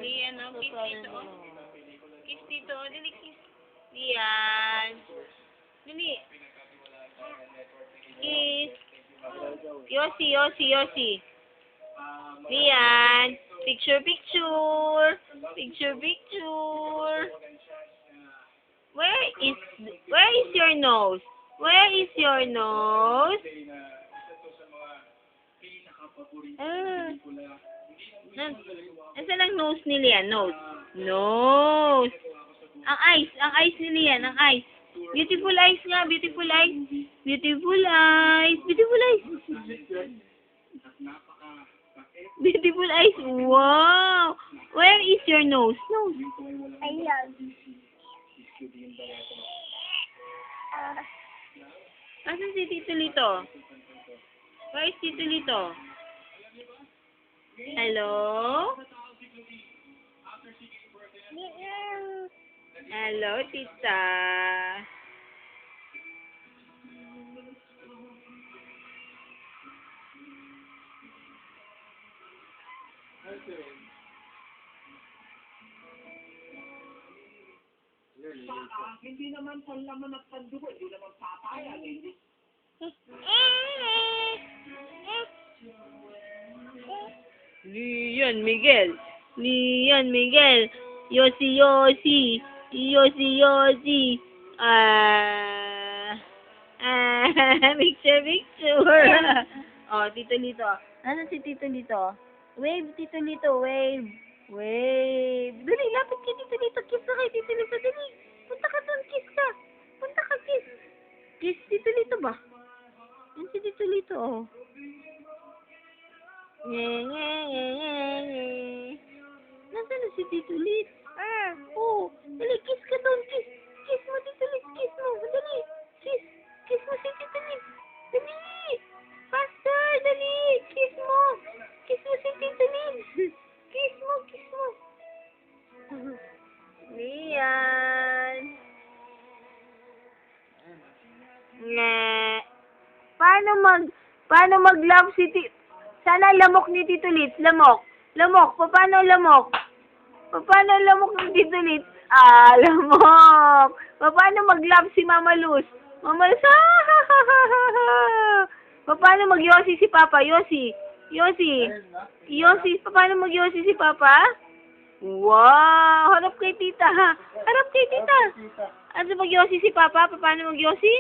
Lian, oh. Kiss dito, oh. Kiss dito, oh. Dali, kiss. Lian. Dali. Kiss. Yossi, Yossi, Yossi. Lian. Picture, picture. Picture, picture. Where is your nose? Where is your nose? Nasaan ang nose ni Lian? Nose. Nose. Ang eyes ni Lian, ang eyes. Beautiful eyes nga, beautiful eyes. Beautiful eyes, beautiful eyes. Beautiful eyes. Wow. Where is your nose? Nose. Ayan. Asan si Tito Lito? Where is Tito Lito? Hello? Hello, tita. Hindi naman panlaman at pandugo, hindi naman papayag, hindi. Lian Miguel. Lian Miguel. Yossi, Yossi. Yossi, Yossi. Picture, picture. Oh, Tito Lito. Ano si Tito Lito? Wave, Tito Lito, wave. Wave. Dali, lapit kay Tito Lito. Kiss na kay Tito Lito. Dali. Punta ka doon, kiss ka. Punta ka, kiss. Kiss Tito Lito ba? Yan si Tito Lito, oh. Nasaan na si Tito Lito? Oh. Dali, kiss ka doon, kiss. Kiss mo, Tito Lito. Kiss mo. Dali. Kiss. Kiss mo si Tito Lito. Dali. Faster, dali. Kiss mo. Kiss mo si Tito Lito. Kiss mo, kiss mo. Lian. Paano mag-love si Tito? Sana lamok ni Tito Lito. Lamok. Lamok. Paano lamok? Paano lamok ni Tito Lito? Lamok. Paano mag-love si Mama Luz? Mama Luz. Paano mag-Yossi si Papa? Yossi. Yossi. Yossi. Paano mag-Yossi si Papa? Wow. Harap kay tita, ha? Harap kay tita. Ano mag-Yossi si Papa? Paano mag-Yossi?